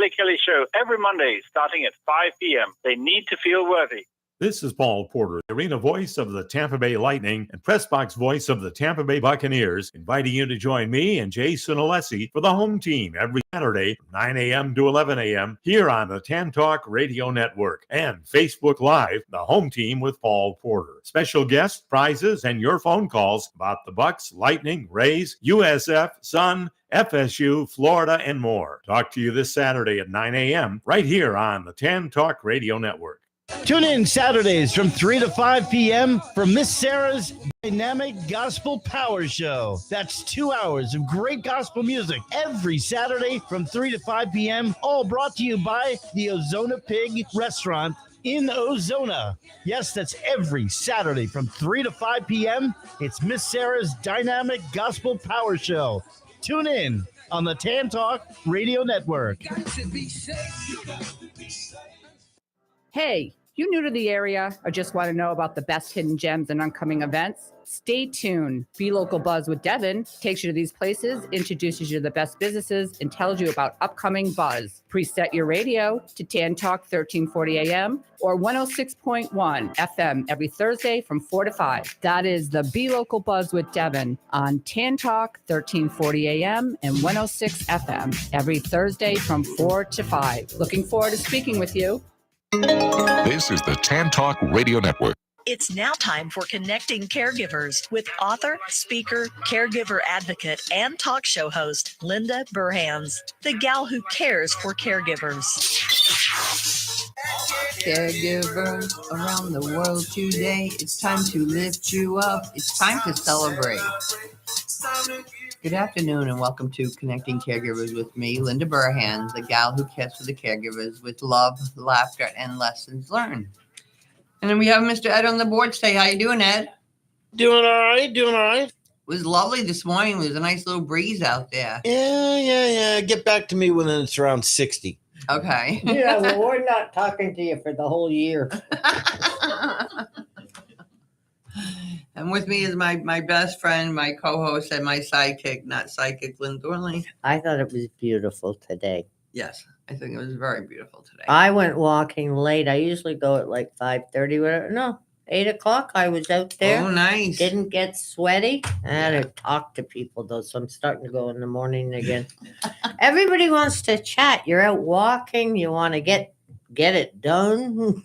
Kelly Kelly Show every Monday starting at 5 p.m. They need to feel worthy. This is Paul Porter, arena voice of the Tampa Bay Lightning and press box voice of the Tampa Bay Buccaneers, inviting you to join me and Jason Alessi for the home team every Saturday from 9 a.m. to 11 a.m. here on the Tan Talk Radio Network and Facebook Live, the home team with Paul Porter. Special guests, prizes, and your phone calls about the Bucs, Lightning, Rays, USF, Sun, FSU, Florida, and more. Talk to you this Saturday at 9 a.m. right here on the Tan Talk Radio Network. Tune in Saturdays from 3 to 5 p.m. for Miss Sarah's Dynamic Gospel Power Show. That's 2 hours of great gospel music every Saturday from 3 to 5 p.m. All brought to you by the Ozona Pig Restaurant in Ozona. Yes, that's every Saturday from 3 to 5 p.m. It's Miss Sarah's Dynamic Gospel Power Show. Tune in on the Tan Talk Radio Network. Hey, you new to the area or just want to know about the best hidden gems and upcoming events? Stay tuned. Be Local Buzz with Devin takes you to these places, introduces you to the best businesses, and tells you about upcoming buzz. Preset your radio to Tan Talk 1340 AM or 106.1 FM every Thursday from 4 to 5. That is the Be Local Buzz with Devin on Tan Talk 1340 AM and 106 FM every Thursday from 4 to 5. Looking forward to speaking with you. This is the Tan Talk Radio Network. It's now time for Connecting Caregivers with author, speaker, caregiver advocate, and talk show host Linda Burhans, the gal who cares for caregivers. Caregivers around the world today, it's time to lift you up. It's time to celebrate. Good afternoon and welcome to Connecting Caregivers with me, Linda Burhans, the gal who cares for the caregivers with love, laughter, and lessons learned. And then we have Mr. Ed on the board today. How you doing, Ed? Doing all right. It was lovely this morning. There was a nice little breeze out there. Yeah. Get back to me when it's around 60. Okay. Yeah, well, we're not talking to you for the whole year. And with me is my best friend, my co-host, and my sidekick, not sidekick, Lynn Thornley. I thought it was beautiful today. Yes, I think it was very beautiful today. I went walking late. I usually go at like 5:30. No, 8 o'clock. I was out there. Oh, nice. Didn't get sweaty. I had to talk to people, though, so I'm starting to go in the morning again. Everybody wants to chat. You're out walking. You want to get it done.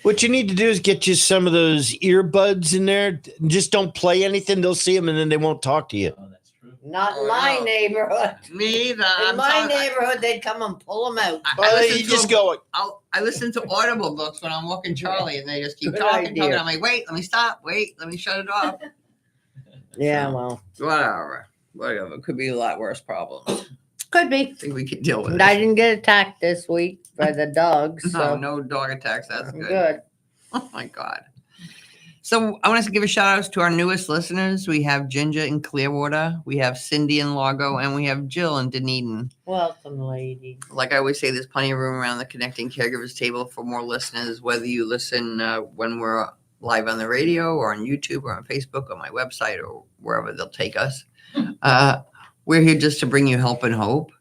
What you need to do is get you some of those earbuds in there. Just don't play anything. They'll see them and then they won't talk to you. Oh, that's true. Not in my neighborhood. Me either. In my neighborhood, they'd come and pull them out. I listen to Audible books when I'm walking Charlie, and they just keep talking. I'm like, wait, let me stop. Wait, let me shut it off. Yeah, well. Whatever. It could be a lot worse problems. Could be. I think we can deal with it. I didn't get attacked this week by the dogs. So. No dog attacks. That's good. Good. Oh, my God. So I want to give a shout out to our newest listeners. We have Ginger in Clearwater. We have Cindy in Largo. And we have Jill in Dunedin. Welcome, lady. Like I always say, there's plenty of room around the Connecting Caregivers table for more listeners, whether you listen when we're live on the radio or on YouTube or on Facebook or my website or wherever they'll take us. We're here just to bring you help and hope.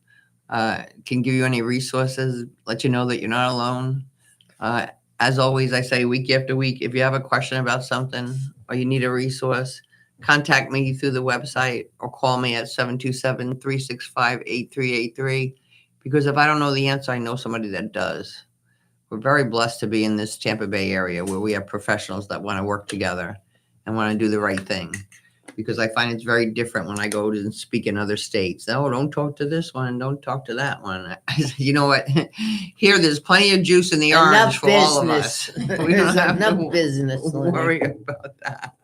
Can give you any resources, let you know that you're not alone. As always, I say week after week, if you have a question about something or you need a resource, contact me through the website or call me at 727-365-8383. Because if I don't know the answer, I know somebody that does. We're very blessed to be in this Tampa Bay area where we have professionals that want to work together and want to do the right thing. Because I find it's very different when I go to speak in other states. Oh, don't talk to this one and don't talk to that one. You know what? Here, there's plenty of juice in the orange for all of us. We don't have to business worry about that.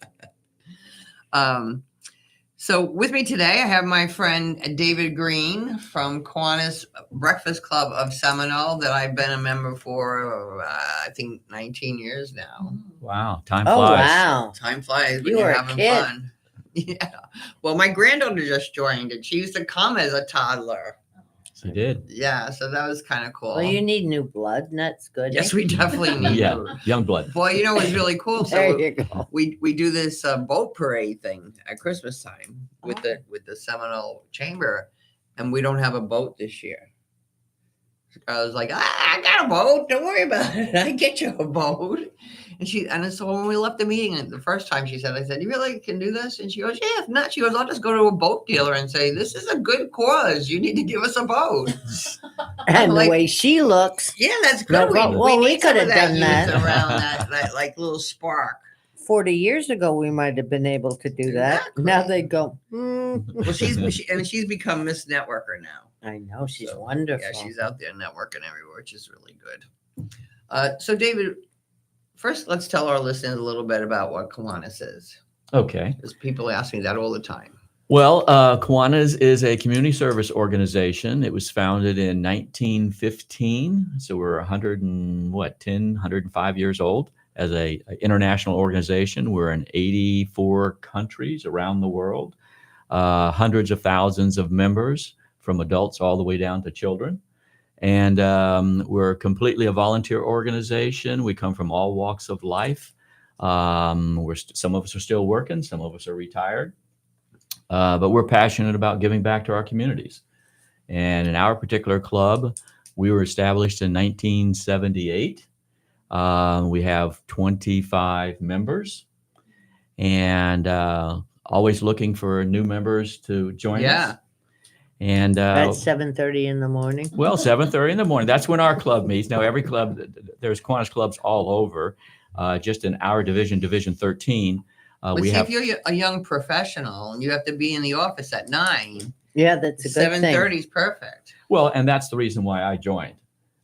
So with me today, I have my friend David Green from Kiwanis Breakfast Club of Seminole that I've been a member for, I think, 19 years now. Wow. Time flies. Oh, wow. Time flies when You you're were a having kid. fun. Yeah. Well, my granddaughter just joined and she used to come as a toddler. She did. Yeah, so that was kind of cool. Well, you need new blood, and that's good. Yes, we definitely need Yeah, young blood. Boy, you know what's really cool? There So you go. we do this boat parade thing at Christmas time with the Seminole Chamber, and we don't have a boat this year. I was like, I got a boat. Don't worry about it. I get you a boat. And so when we left the meeting the first time, I said, you really can do this? And she goes, yeah, if not, she goes, I'll just go to a boat dealer and say, this is a good cause. You need to give us a boat. And the way she looks. Yeah, that's good. No, we need could some have of that done youth that. around that like little spark. 40 years ago, we might have been able to do that. Exactly. Now they go, Well, she's become Miss Networker now. I know, she's wonderful. Yeah, she's out there networking everywhere, which is really good. So, David, first, let's tell our listeners a little bit about what Kiwanis is. Okay. Because people ask me that all the time. Well, Kiwanis is a community service organization. It was founded in 1915. So we're 105 years old as a international organization. We're in 84 countries around the world, hundreds of thousands of members, from adults all the way down to children. And we're completely a volunteer organization. We come from all walks of life. Some of us are still working, some of us are retired. But we're passionate about giving back to our communities. And in our particular club, we were established in 1978. We have 25 members, and always looking for new members to join us. And at 7:30 in the morning. Well, 7:30 in the morning. That's when our club meets. Now, every club, there's Kiwanis clubs all over. Just in our division 13. If you're a young professional and you have to be in the office at 9, yeah, that's a good 7:30 is perfect. Well, and that's the reason why I joined.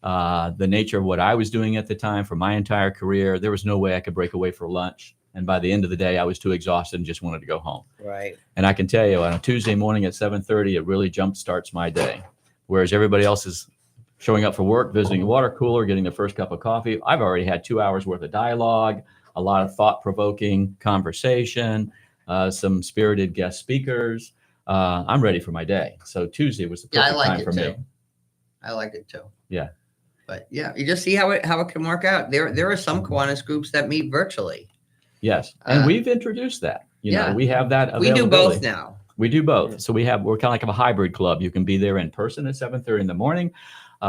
The nature of what I was doing at the time for my entire career, there was no way I could break away for lunch. And by the end of the day, I was too exhausted and just wanted to go home. Right. And I can tell you, on a Tuesday morning at 7:30, it really jump starts my day. Whereas everybody else is showing up for work, visiting a water cooler, getting their first cup of coffee. I've already had 2 hours worth of dialogue, a lot of thought-provoking conversation, some spirited guest speakers. I'm ready for my day. So Tuesday was the perfect time for me. I like it too. Yeah. But yeah, you just see how it can work out. There are some Kiwanis groups that meet virtually. Yes, and we've introduced that. You know, we have that. We do both now. We do both. So we're kind of like a hybrid club. You can be there in person at 7:30 in the morning.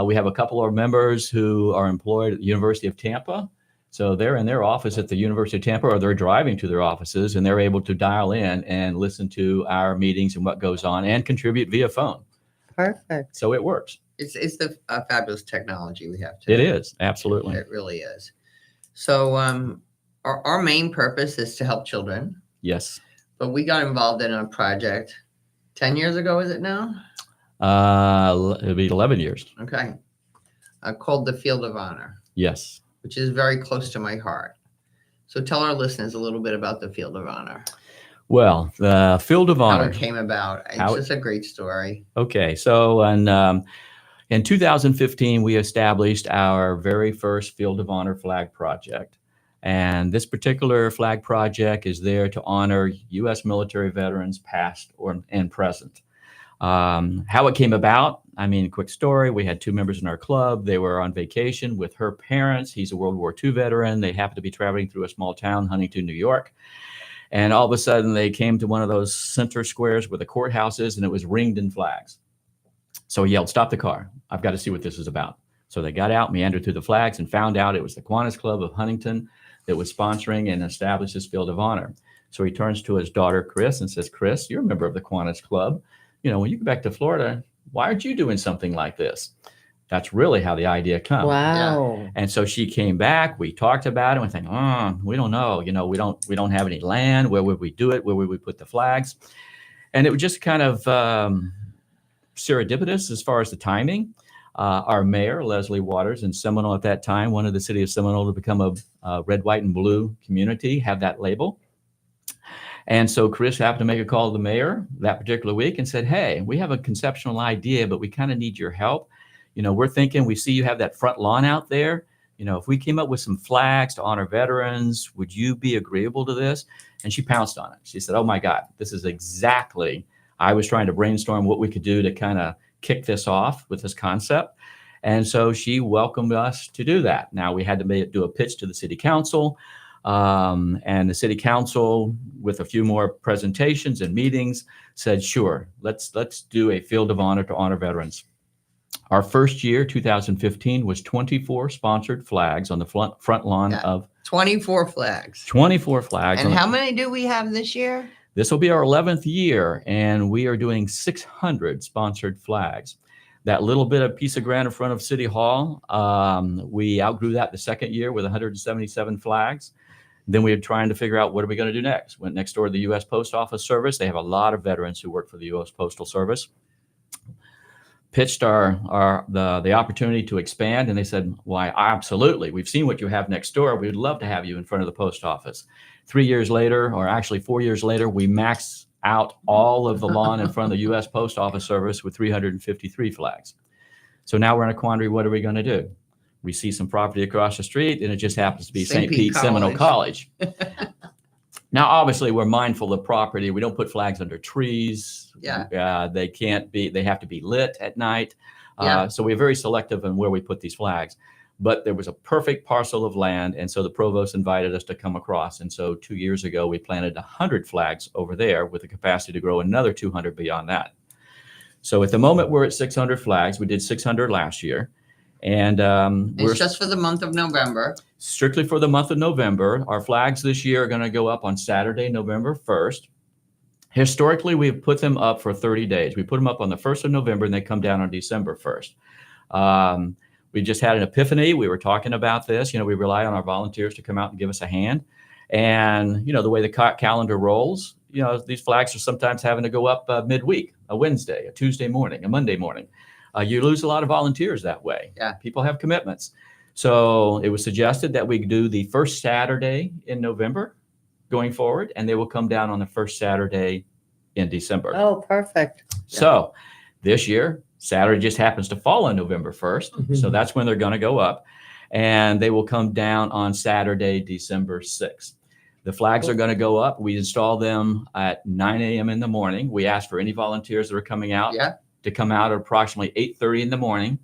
We have a couple of members who are employed at the University of Tampa. So they're in their office at the University of Tampa, or they're driving to their offices, and they're able to dial in and listen to our meetings and what goes on and contribute via phone. Perfect. So it works. It's the fabulous technology we have today. It is. Absolutely. It really is. So our main purpose is to help children. Yes. But we got involved in a project 10 years ago, is it now? It'll be 11 years. Okay. Called the Field of Honor. Yes. Which is very close to my heart. So tell our listeners a little bit about the Field of Honor. Well, the Field of Honor. How it came about. It's just a great story. Okay. So in 2015, we established our very first Field of Honor flag project. And this particular flag project is there to honor U.S. military veterans, past and present. How it came about, I mean, quick story. We had 2 members in our club. They were on vacation with her parents. He's a World War II veteran. They happened to be traveling through a small town, Huntington, New York. And all of a sudden, they came to one of those center squares where the courthouse is, and it was ringed in flags. So he yelled, "Stop the car. I've got to see what this is about." So they got out, meandered through the flags, and found out it was the Kiwanis Club of Huntington that was sponsoring and established this Field of Honor. So he turns to his daughter, Chris, and says, "Chris, you're a member of the Kiwanis Club. You know, when you go back to Florida, why aren't you doing something like this?" That's really how the idea comes. Wow. Yeah. And so she came back, we talked about it, and we think, we don't know, we don't have any land. Where would we do it? Where would we put the flags? And it was just kind of serendipitous as far as the timing. Our mayor, Leslie Waters, in Seminole at that time, wanted the city of Seminole to become a red, white, and blue community, have that label. And so Chris happened to make a call to the mayor that particular week and said, "Hey, we have a conceptual idea, but we kind of need your help. We're thinking, we see you have that front lawn out there. If we came up with some flags to honor veterans, would you be agreeable to this?" And she pounced on it. She said, "Oh my God, this is exactly, I was trying to brainstorm what we could do to kind of kick this off with this concept." And so she welcomed us to do that. Now we had to do a pitch to the city council, and the city council, with a few more presentations and meetings, said, "Sure, let's do a Field of Honor to honor veterans." Our first year, 2015, was 24 sponsored flags on the front lawn of 24 flags. 24 flags. And how many do we have this year? This will be our 11th year, and we are doing 600 sponsored flags. That little bit of piece of ground in front of City Hall, we outgrew that the second year with 177 flags. Then we were trying to figure out what are we going to do next. Went next door to the U.S. Post Office Service. They have a lot of veterans who work for the U.S. Postal Service. Pitched the opportunity to expand, and they said, why, absolutely. We've seen what you have next door. We'd love to have you in front of the post office. 3 years later, or actually 4 years later, we maxed out all of the lawn in front of the U.S. Post Office Service with 353 flags. So now we're in a quandary. What are we going to do? We see some property across the street, and it just happens to be St. Pete Seminole College. Now, obviously, we're mindful of property. We don't put flags under trees. Yeah. They have to be lit at night. Yeah. So we're very selective in where we put these flags. But there was a perfect parcel of land, and so the provost invited us to come across. And so 2 years ago, we planted 100 flags over there with the capacity to grow another 200 beyond that. So at the moment, we're at 600 flags. We did 600 last year. And we're it's just for the month of November. Strictly for the month of November. Our flags this year are going to go up on Saturday, November 1st. Historically, we've put them up for 30 days. We put them up on the 1st of November, and they come down on December 1st. We just had an epiphany. We were talking about this. We rely on our volunteers to come out and give us a hand. And, the way the calendar rolls, these flags are sometimes having to go up midweek, a Wednesday, a Tuesday morning, a Monday morning. You lose a lot of volunteers that way. Yeah. People have commitments. So it was suggested that we do the first Saturday in November going forward, and they will come down on the first Saturday in December. Oh, perfect. So this year, Saturday just happens to fall on November 1st. So that's when they're going to go up, and they will come down on Saturday, December 6th. The flags are going to go up. We install them at 9 a.m. in the morning. We ask for any volunteers that are coming out to come out at approximately 8:30 in the morning.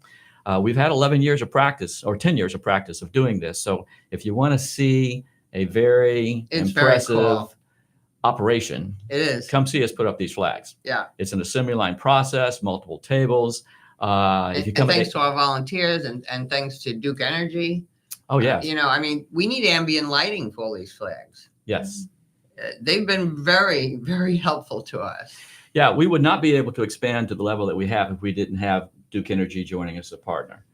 We've had 11 years of practice, or 10 years of practice of doing this. So if you want to see a very impressive cool operation, it is. Come see us put up these flags. Yeah. It's an assembly line process, multiple tables. If you come, and thanks to our volunteers and thanks to Duke Energy. Oh, yes. We need ambient lighting for all these flags. Yes. They've been very, very helpful to us. Yeah, we would not be able to expand to the level that we have if we didn't have Duke Energy joining us as a partner.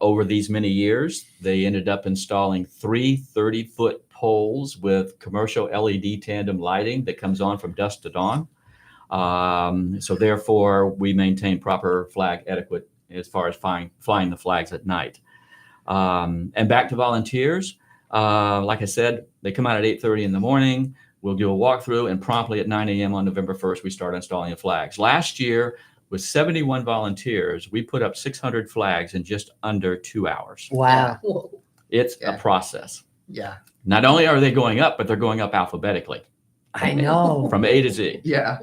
Over these many years, they ended up installing 3 30-foot poles with commercial LED tandem lighting that comes on from dusk to dawn. So therefore, we maintain proper flag etiquette as far as flying the flags at night. And back to volunteers, like I said, they come out at 8:30 in the morning. We'll do a walkthrough, and promptly at 9 a.m. on November 1st, we start installing the flags. Last year, with 71 volunteers, we put up 600 flags in just under 2 hours. Wow. It's a process. Yeah. Not only are they going up, but they're going up alphabetically. I know. From A to Z. Yeah.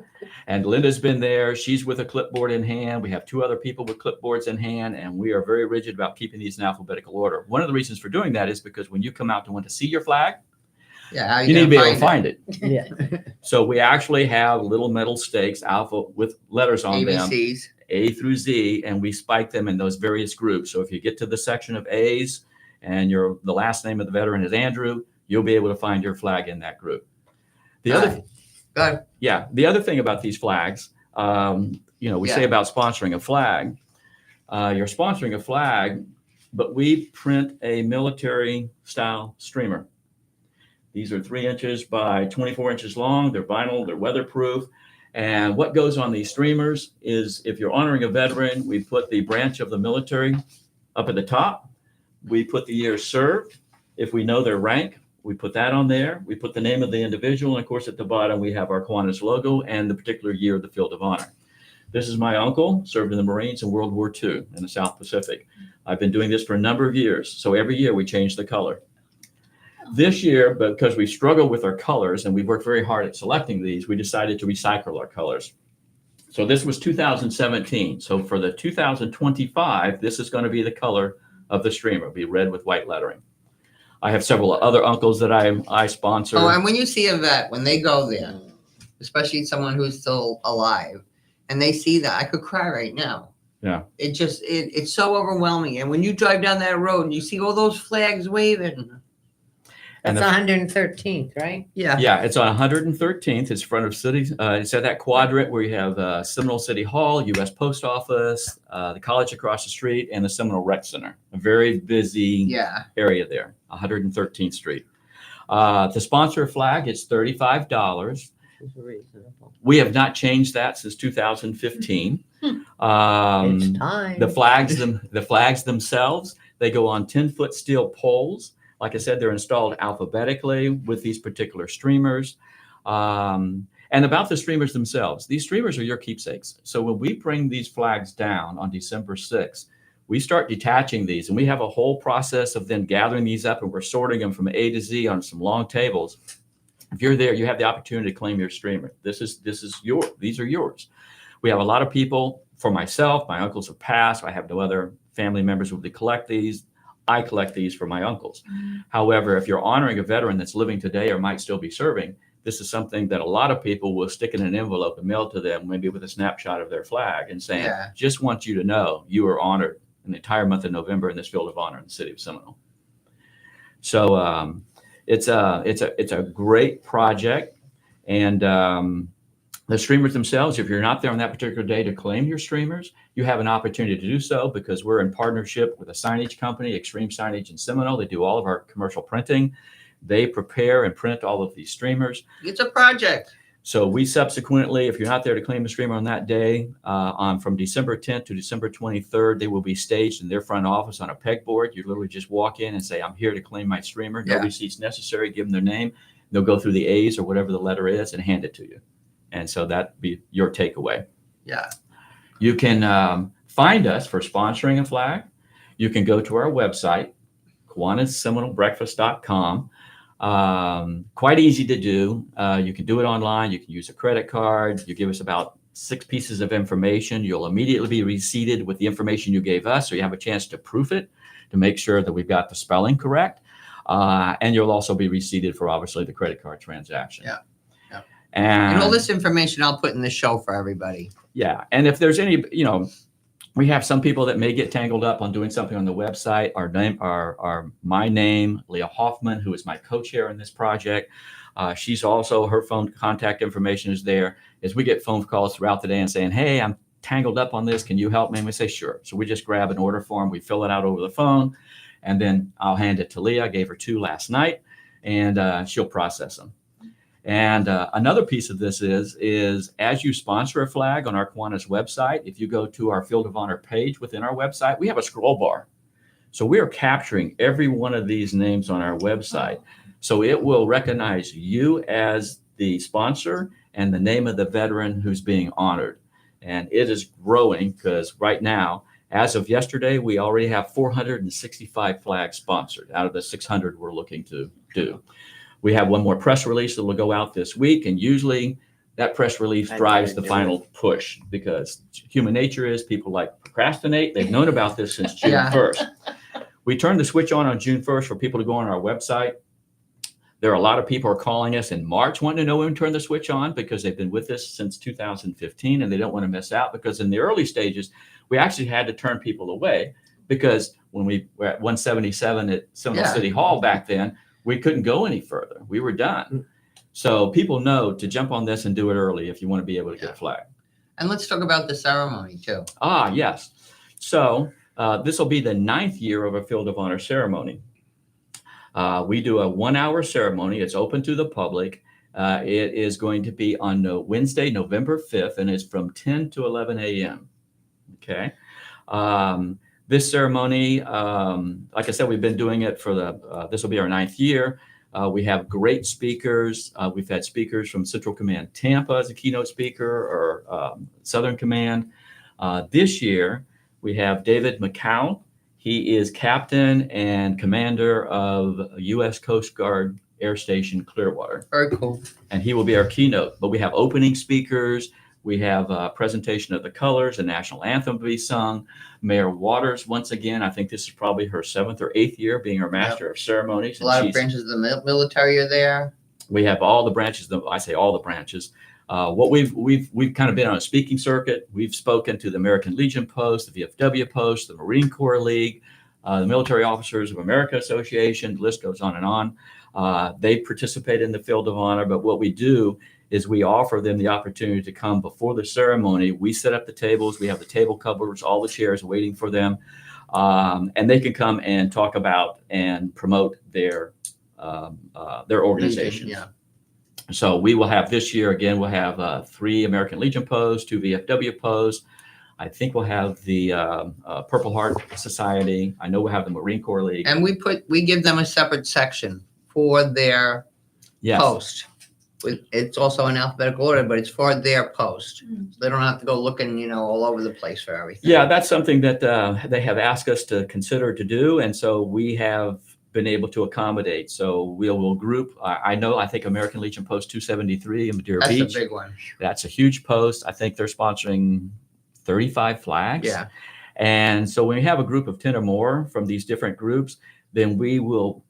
And Linda's been there. She's with a clipboard in hand. We have 2 other people with clipboards in hand, and we are very rigid about keeping these in alphabetical order. One of the reasons for doing that is because when you come out to want to see your flag, you need to be able to find it. Yeah. So we actually have little metal stakes, alpha with letters on ABCs. them, A through Z, and we spike them in those various groups. So if you get to the section of A's and the last name of the veteran is Andrew, you'll be able to find your flag in that group. The other thing about these flags, we say about sponsoring a flag. You're sponsoring a flag, but we print a military style streamer. These are 3 inches by 24 inches long. They're vinyl, they're weatherproof. And what goes on these streamers is if you're honoring a veteran, we put the branch of the military up at the top. We put the year served. If we know their rank, we put that on there. We put the name of the individual. And of course, at the bottom, we have our Kiwanis logo and the particular year of the Field of Honor. This is my uncle, served in the Marines in World War II in the South Pacific. I've been doing this for a number of years. So every year we change the color. This year, because we struggle with our colors and we worked very hard at selecting these, we decided to recycle our colors. So this was 2017. So for the 2025, this is going to be the color of the streamer. It'll be red with white lettering. I have several other uncles that I sponsor. Oh, and when you see a vet, when they go there, especially someone who's still alive, and they see that, I could cry right now. Yeah. It's so overwhelming. And when you drive down that road and you see all those flags waving. That's 113th, right? Yeah. Yeah, it's on 113th. It's in front of city. It's at that quadrant where you have Seminole City Hall, U.S. Post Office, the college across the street, and the Seminole Rec Center. A very busy area there, 113th Street. To sponsor a flag, it's $35. We have not changed that since 2015. It's time. The flags themselves, they go on 10-foot steel poles. Like I said, they're installed alphabetically with these particular streamers. And about the streamers themselves, these streamers are your keepsakes. So when we bring these flags down on December 6th, we start detaching these, and we have a whole process of then gathering these up, and we're sorting them from A to Z on some long tables. If you're there, you have the opportunity to claim your streamer. These are yours. We have a lot of people. For myself, my uncles have passed. I have no other family members who collect these. I collect these for my uncles. However, if you're honoring a veteran that's living today or might still be serving, this is something that a lot of people will stick in an envelope and mail to them, maybe with a snapshot of their flag and saying, just want you to know you are honored in the entire month of November in this field of honor in the city of Seminole. So it's a great project. And the streamers themselves, if you're not there on that particular day to claim your streamers, you have an opportunity to do so because we're in partnership with a signage company, Extreme Signage in Seminole. They do all of our commercial printing. They prepare and print all of these streamers. It's a project. So we subsequently, if you're not there to claim a streamer on that day, from December 10th to December 23rd, they will be staged in their front office on a pegboard. You literally just walk in and say, I'm here to claim my streamer. No receipts necessary. Give them their name. They'll go through the A's or whatever the letter is and hand it to you. And so that'd be your takeaway. Yeah. You can find us for sponsoring a flag. You can go to our website, KiwanisSeminoleBreakfast.com. Quite easy to do. You can do it online. You can use a credit card. You give us about 6 pieces of information. You'll immediately be receipted with the information you gave us. So you have a chance to proof it to make sure that we've got the spelling correct. And you'll also be receipted for obviously the credit card transaction. Yeah. And all this information I'll put in the show for everybody. Yeah. And if there's any, we have some people that may get tangled up on doing something on the website. My name, Leah Hoffman, who is my co-chair in this project. She's also, her phone contact information is there. As we get phone calls throughout the day and saying, hey, I'm tangled up on this. Can you help me? And we say, sure. So we just grab an order form. We fill it out over the phone. And then I'll hand it to Leah. I gave her 2 last night, and she'll process them. And another piece of this is as you sponsor a flag on our Kiwanis website, if you go to our Field of Honor page within our website, we have a scroll bar. So we are capturing every one of these names on our website. So it will recognize you as the sponsor and the name of the veteran who's being honored. And it is growing because right now, as of yesterday, we already have 465 flags sponsored out of the 600 we're looking to do. We have one more press release that will go out this week, and usually that press release drives the final push because human nature is people like procrastinate. They've known about this since June 1st. We turned the switch on June 1st for people to go on our website. There are a lot of people who are calling us in March wanting to know when we turn the switch on because they've been with us since 2015 and they don't want to miss out because in the early stages, we actually had to turn people away because when we were at 177 at Seminole City Hall back then, we couldn't go any further. We were done. So people know to jump on this and do it early if you want to be able to get a flag. And let's talk about the ceremony too. Yes. So this will be the 9th year of a Field of Honor ceremony. We do a 1-hour ceremony. It's open to the public. It is going to be on Wednesday, November 5th, and it's from 10 to 11 a.m. Okay. This ceremony, like I said, we've been doing it for this will be our 9th year. We have great speakers. We've had speakers from Central Command Tampa as a keynote speaker or Southern Command. This year, we have David McCown. He is captain and commander of U.S. Coast Guard Air Station Clearwater. Very cool. And he will be our keynote. But we have opening speakers. We have a presentation of the colors. The national anthem will be sung. Mayor Waters, once again, I think this is probably her 7th or 8th year being our master of ceremonies. A lot of branches of the military are there. We have all the branches. I say all the branches. What we've kind of been on a speaking circuit. We've spoken to the American Legion Post, the VFW Post, the Marine Corps League, the Military Officers of America Association. The list goes on and on. They participate in the Field of Honor, but what we do is we offer them the opportunity to come before the ceremony. We set up the tables. We have the table covers, all the chairs waiting for them. And they can come and talk about and promote their organization. Yeah. So we will have this year, again, we'll have 3 American Legion posts, 2 VFW posts. I think we'll have the Purple Heart Society. I know we'll have the Marine Corps League. And we give them a separate section for their post. It's also in alphabetical order, but it's for their post. So they don't have to go looking, all over the place for everything. Yeah, that's something that they have asked us to consider to do. And so we have been able to accommodate. So we'll group. I think American Legion Post 273 in Madeira Beach. That's a big one. That's a huge post. I think they're sponsoring 35 flags. Yeah. And so when we have a group of 10 or more from these different groups, then we will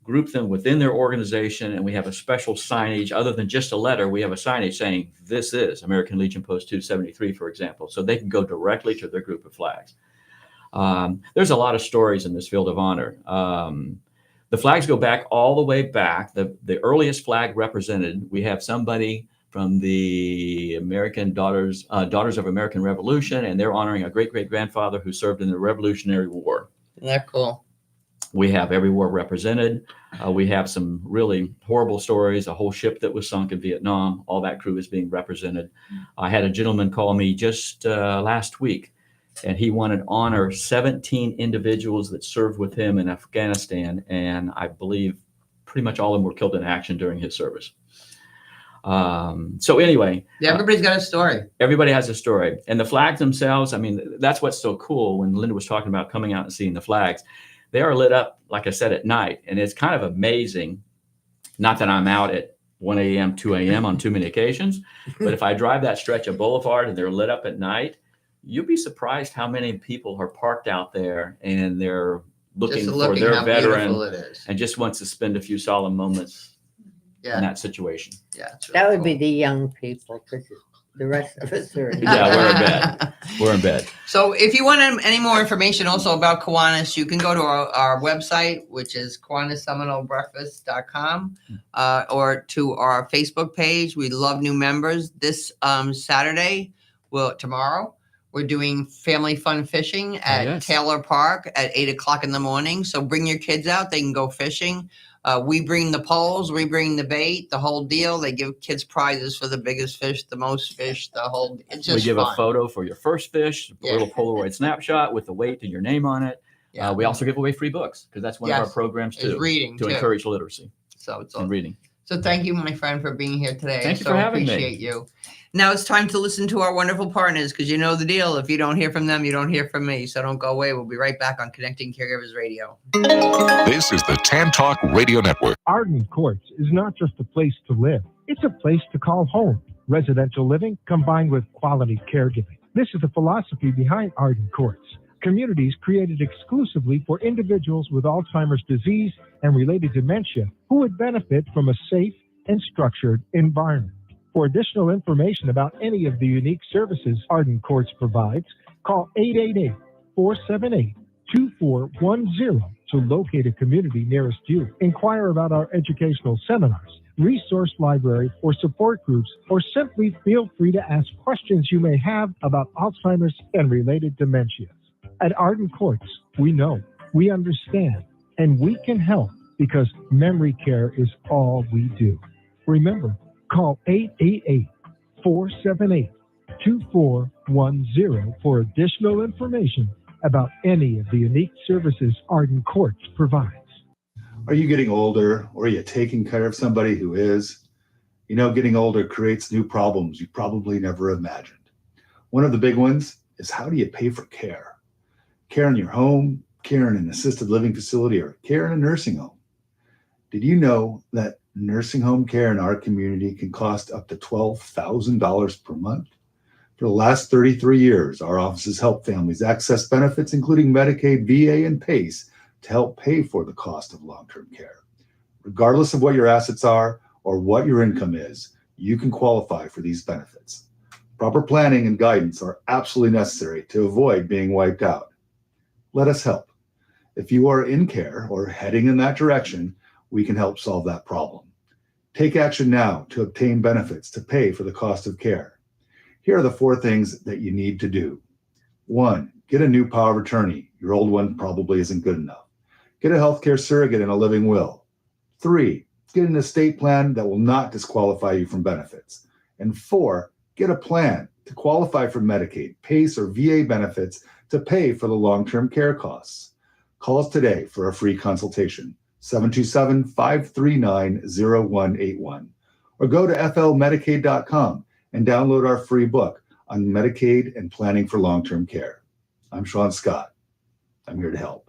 group them within their organization, and we have a special signage. Other than just a letter, we have a signage saying this is American Legion Post 273, for example, so they can go directly to their group of flags. There's a lot of stories in this Field of Honor. The flags go back all the way back. The earliest flag represented, we have somebody from the American Daughters of American Revolution, and they're honoring a great-great-grandfather who served in the Revolutionary War. Isn't that cool? We have every war represented. We have some really horrible stories, a whole ship that was sunk in Vietnam. All that crew is being represented. I had a gentleman call me just last week, and he wanted to honor 17 individuals that served with him in Afghanistan. And I believe pretty much all of them were killed in action during his service. So anyway. Yeah, everybody's got a story. Everybody has a story. And the flags themselves, I mean, that's what's so cool when Linda was talking about coming out and seeing the flags. They are lit up, like I said, at night. And it's kind of amazing. Not that I'm out at 1 a.m., 2 a.m. on too many occasions. But if I drive that stretch of boulevard and they're lit up at night, you'll be surprised how many people are parked out there and they're looking for their veteran and just wants to spend a few solemn moments in that situation. Yeah, that would be the young people, because the rest of us are we're in bed. We're in bed. So if you want any more information also about Kiwanis, you can go to our website, which is KiwanisSeminoleBreakfast.com, or to our Facebook page. We love new members. This Saturday, tomorrow, we're doing family fun fishing at Taylor Park at 8 o'clock in the morning. So bring your kids out. They can go fishing. We bring the poles, we bring the bait, the whole deal. They give kids prizes for the biggest fish, the most fish, the whole. It's just we give fun. A photo for your first fish, a little Polaroid snapshot with the weight and your name on it. Yeah. We also give away free books because that's one of our programs too. Reading to encourage literacy. So it's reading. So thank you, my friend, for being here today. Thank you for having me. Appreciate you. Now it's time to listen to our wonderful partners, because you know the deal. If you don't hear from them, you don't hear from me. So don't go away. We'll be right back on Connecting Caregivers Radio. This is the Tan Talk Radio Network. Arden Courts is not just a place to live. It's a place to call home. Residential living combined with quality caregiving. This is the philosophy behind Arden Courts. Communities created exclusively for individuals with Alzheimer's disease and related dementia who would benefit from a safe and structured environment. For additional information about any of the unique services Arden Courts provides, call 888-478-2410 to locate a community nearest you. Inquire about our educational seminars, resource library, or support groups, or simply feel free to ask questions you may have about Alzheimer's and related dementias. At Arden Courts, we know, we understand, and we can help because memory care is all we do. Remember, call 888-478-2410 for additional information about any of the unique services Arden Courts provides. Are you getting older, or are you taking care of somebody who is? You know, getting older creates new problems you probably never imagined. One of the big ones is, how do you pay for care? Care in your home, care in an assisted living facility, or care in a nursing home. Did you know that nursing home care in our community can cost up to $12,000 per month? For the last 33 years, our office has helped families access benefits, including Medicaid, VA, and PACE, to help pay for the cost of long-term care. Regardless of what your assets are or what your income is, you can qualify for these benefits. Proper planning and guidance are absolutely necessary to avoid being wiped out. Let us help. If you are in care or heading in that direction, we can help solve that problem. Take action now to obtain benefits to pay for the cost of care. Here are the 4 things that you need to do. 1, get a new power of attorney. Your old one probably isn't good enough. Get a healthcare surrogate and a living will. 3, get an estate plan that will not disqualify you from benefits. And 4, get a plan to qualify for Medicaid, PACE, or VA benefits to pay for the long-term care costs. Call us today for a free consultation, 727-539-0181, or go to flmedicaid.com and download our free book on Medicaid and planning for long-term care. I'm Sean Scott. I'm here to help.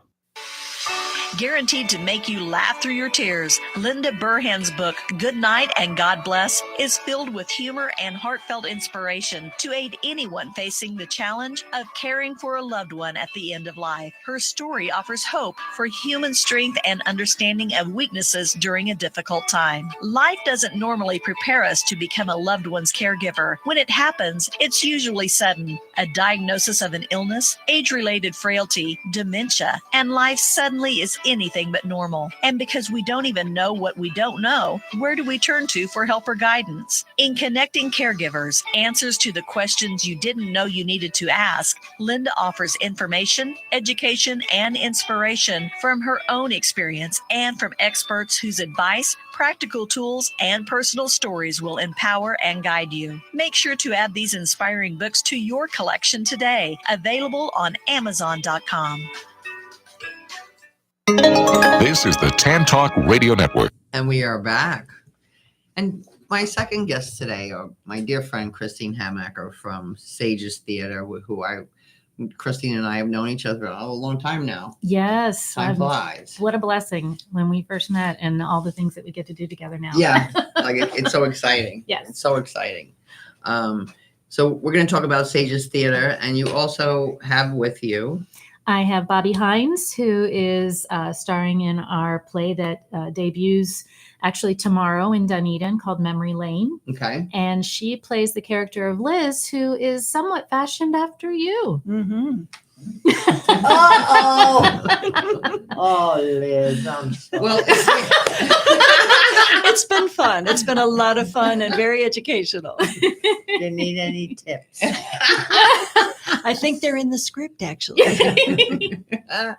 Guaranteed to make you laugh through your tears, Linda Burhan's book, Good Night and God Bless, is filled with humor and heartfelt inspiration to aid anyone facing the challenge of caring for a loved one at the end of life. Her story offers hope for human strength and understanding of weaknesses during a difficult time. Life doesn't normally prepare us to become a loved one's caregiver. When it happens, it's usually sudden. A diagnosis of an illness, age-related frailty, dementia, and life suddenly is anything but normal. And because we don't even know what we don't know, where do we turn to for help or guidance? In Connecting Caregivers, Answers to the Questions You Didn't Know You Needed to Ask, Linda offers information, education, and inspiration from her own experience and from experts whose advice, practical tools, and personal stories will empower and guide you. Make sure to add these inspiring books to your collection today. Available on Amazon.com. This is the Tan Talk Radio Network. And we are back. And my second guest today, my dear friend Christine Hamacher from SAGES Theater, Christine and I have known each other a long time now. Yes. Time flies. What a blessing when we first met and all the things that we get to do together now. Yeah, it's so exciting. Yes. It's so exciting. So we're going to talk about SAGES Theater, and you also have with you... I have Bobbi Hynes, who is starring in our play that debuts actually tomorrow in Dunedin called Memory Lane. Okay. And she plays the character of Liz, who is somewhat fashioned after you. Mm-hmm. Oh, Liz, I'm sorry. Well, it's been fun. It's been a lot of fun and very educational. You need any tips? I think they're in the script, actually. All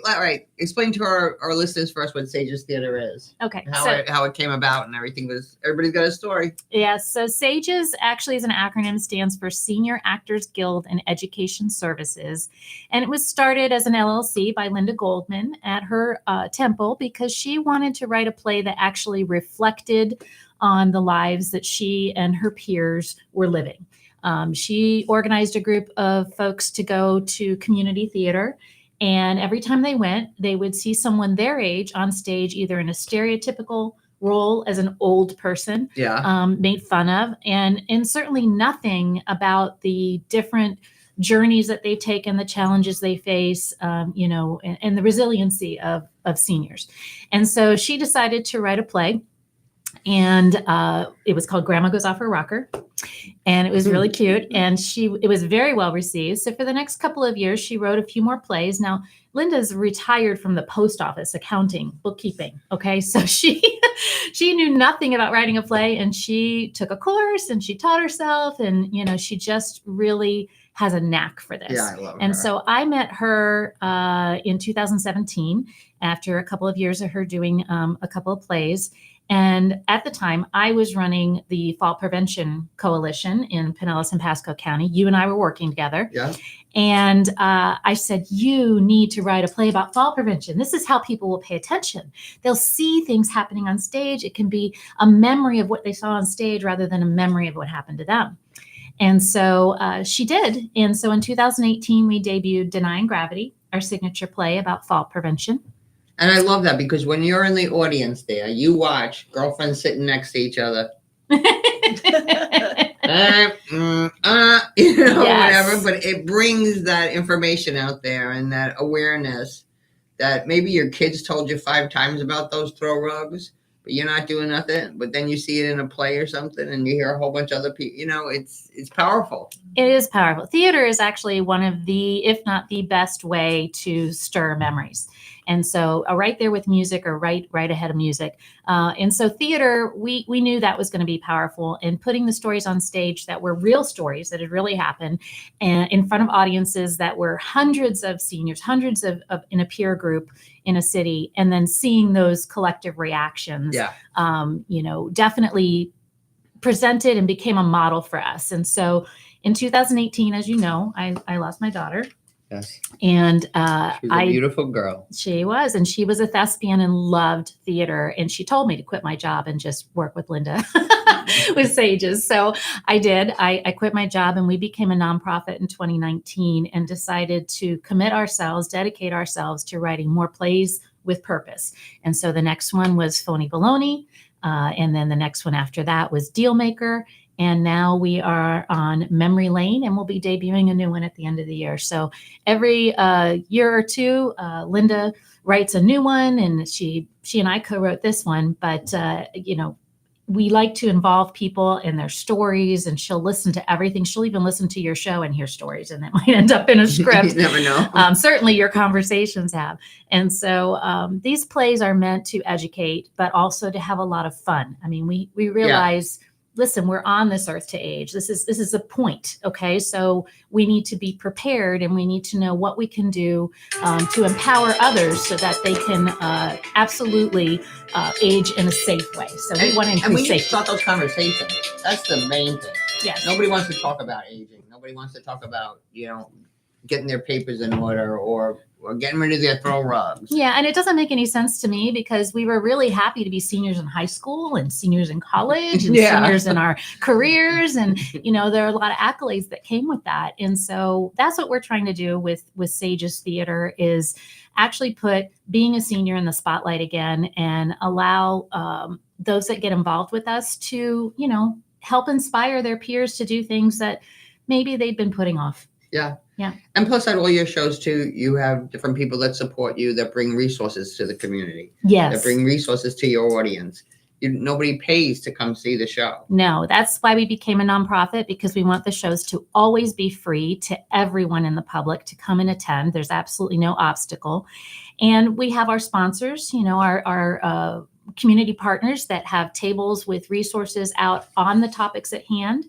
right. Explain to our listeners first what SAGES Theater is. Okay. How it came about and everything everybody's got a story. Yes. So SAGES actually is an acronym, stands for Senior Actors Guild and Education Services. And it was started as an LLC by Linda Goldman at her temple because she wanted to write a play that actually reflected on the lives that she and her peers were living. She organized a group of folks to go to community theater, and every time they went, they would see someone their age on stage, either in a stereotypical role as an old person, made fun of, and certainly nothing about the different journeys that they've taken, the challenges they face, and the resiliency of seniors. And so she decided to write a play. And it was called Grandma Goes Off Her Rocker. And it was really cute. And it was very well received. So for the next couple of years, she wrote a few more plays. Now, Linda's retired from the post office, accounting, bookkeeping. Okay. So she knew nothing about writing a play, and she took a course and she taught herself. And, she just really has a knack for this. Yeah, I love her. And so I met her in 2017 after a couple of years of her doing a couple of plays. And at the time, I was running the Fall Prevention Coalition in Pinellas and Pasco County. You and I were working together. Yeah. And I said, you need to write a play about fall prevention. This is how people will pay attention. They'll see things happening on stage. It can be a memory of what they saw on stage rather than a memory of what happened to them. And so she did. And so in 2018, we debuted Denying Gravity, our signature play about fall prevention. And I love that because when you're in the audience there, you watch girlfriends sitting next to each other. Whatever. But it brings that information out there and that awareness that maybe your kids told you 5 times about those throw rugs. but you're not doing nothing. But then you see it in a play or something, and you hear a whole bunch of other people. It's powerful. It is powerful. Theater is actually one of the, if not the best way to stir memories. And so right there with music, or right ahead of music. And so theater, we knew that was going to be powerful, and putting the stories on stage that were real stories that had really happened, and in front of audiences that were hundreds of seniors, hundreds of in a peer group in a city, and then seeing those collective reactions, definitely presented and became a model for us. And so in 2018, as you know, I lost my daughter. Yes. And she was a beautiful girl. She was, and she was a thespian and loved theater. And she told me to quit my job and just work with Linda with SAGES. So I did. I quit my job, and we became a nonprofit in 2019 and decided to dedicate ourselves to writing more plays with purpose. And so the next one was Phony Baloney. And then the next one after that was Dealmaker. And now we are on Memory Lane, and we'll be debuting a new one at the end of the year. So every year or two, Linda writes a new one, and she and I co-wrote this one. But we like to involve people in their stories, and she'll listen to everything. She'll even listen to your show and hear stories, and that might end up in a script. You never know. Certainly your conversations have. And so these plays are meant to educate, but also to have a lot of fun. I mean, we realize, listen, we're on this earth to age. This is a point. Okay. So we need to be prepared, and we need to know what we can do to empower others so that they can absolutely age in a safe way. So we want to increase safety. Start those conversations. That's the main thing. Yes. Nobody wants to talk about aging. Nobody wants to talk about, getting their papers in order or getting rid of their throw rugs. Yeah, and it doesn't make any sense to me, because we were really happy to be seniors in high school and seniors in college and seniors in our careers. And, there are a lot of accolades that came with that. And so that's what we're trying to do with SAGES Theater, is actually put being a senior in the spotlight again, and allow those that get involved with us to, help inspire their peers to do things that maybe they've been putting off. Yeah. Yeah. And plus, at all your shows too, you have different people that support you, that bring resources to the community. Yes. That bring resources to your audience. Nobody pays to come see the show. No, that's why we became a nonprofit, because we want the shows to always be free to everyone in the public to come and attend. There's absolutely no obstacle. And we have our sponsors, our community partners that have tables with resources out on the topics at hand.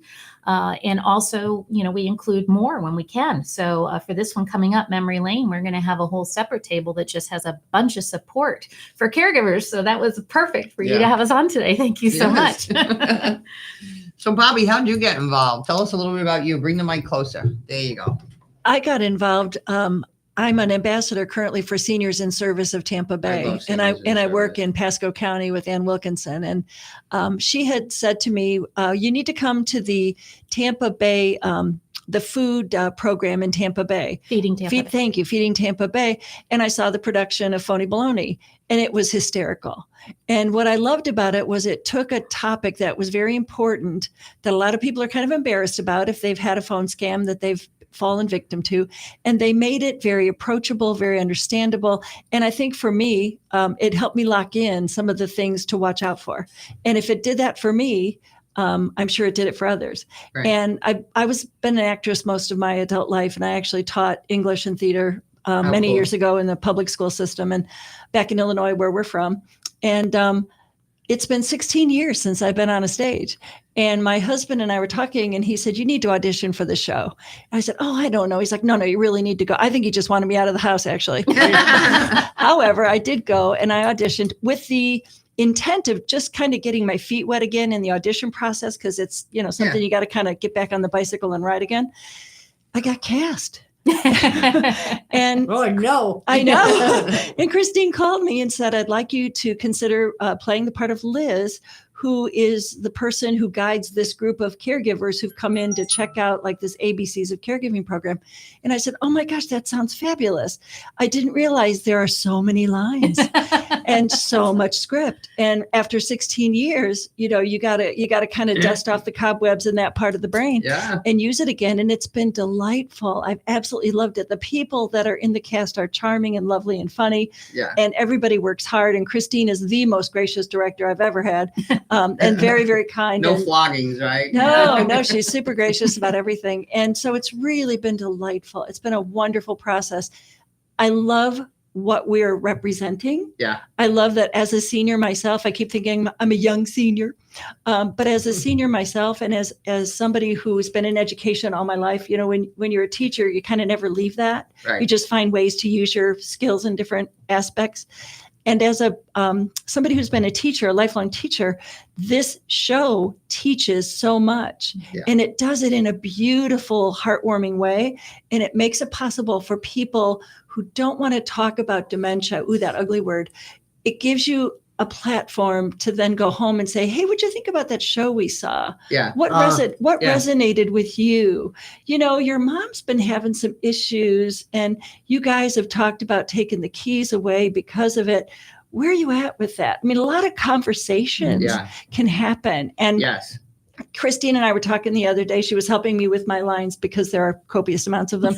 And also, we include more when we can. So for this one coming up, Memory Lane, we're going to have a whole separate table that just has a bunch of support for caregivers. So that was perfect for you to have us on today. Thank you so much. So Bobbi, how did you get involved? Tell us a little bit about you. Bring the mic closer. There you go. I got involved. I'm an ambassador currently for Seniors in Service of Tampa Bay, and I work in Pasco County with Ann Wilkinson. And she had said to me, "You need to come to the Tampa Bay, the food program in Tampa Bay, Feeding Tampa Bay. Thank you, Feeding Tampa Bay." And I saw the production of Phony Baloney, and it was hysterical. And what I loved about it was it took a topic that was very important, that a lot of people are kind of embarrassed about if they've had a phone scam that they've fallen victim to, and they made it very approachable, very understandable. And I think for me, it helped me lock in some of the things to watch out for. And if it did that for me, I'm sure it did it for others. Right. And I was been an actress most of my adult life, and I actually taught English and theater many years ago in the public school system, and back in Illinois, where we're from. And it's been 16 years since I've been on a stage. And my husband and I were talking, and he said, "You need to audition for the show." I said, "Oh, I don't know." He's like, No, you really need to go." I think he just wanted me out of the house, actually. However, I did go, and I auditioned with the intent of just kind of getting my feet wet again in the audition process, because it's, something you got to kind of get back on the bicycle and ride again. I got cast. And no, I know. And Christine called me and said, "I'd like you to consider playing the part of Liz, who is the person who guides this group of caregivers who've come in to check out like this ABCs of caregiving program. And I said, oh my gosh, that sounds fabulous. I didn't realize there are so many lines and so much script. And after 16 years, you gotta kind of dust off the cobwebs in that part of the brain and use it again. And it's been delightful. I've absolutely loved it. The people that are in the cast are charming and lovely and funny. Yeah. And everybody works hard. And Christine is the most gracious director I've ever had. And very, very kind. No and, floggings, right? No, she's super gracious about everything. And so it's really been delightful. It's been a wonderful process. I love what we're representing. Yeah. I love that as a senior myself, I keep thinking I'm a young senior, but as a senior myself and as somebody who's been in education all my life, when you're a teacher, you kind of never leave that. Right. You just find ways to use your skills in different aspects. And as a somebody who's been a teacher, a lifelong teacher, this show teaches so much. Yeah. And it does it in a beautiful, heartwarming way. And it makes it possible for people who don't want to talk about dementia, that ugly word. It gives you a platform to then go home and say, hey, what'd you think about that show we saw? Yeah. What resonated with you? Your mom's been having some issues and you guys have talked about taking the keys away because of it. Where are you at with that? I mean, a lot of conversations can happen. And Christine and I were talking the other day. She was helping me with my lines because there are copious amounts of them.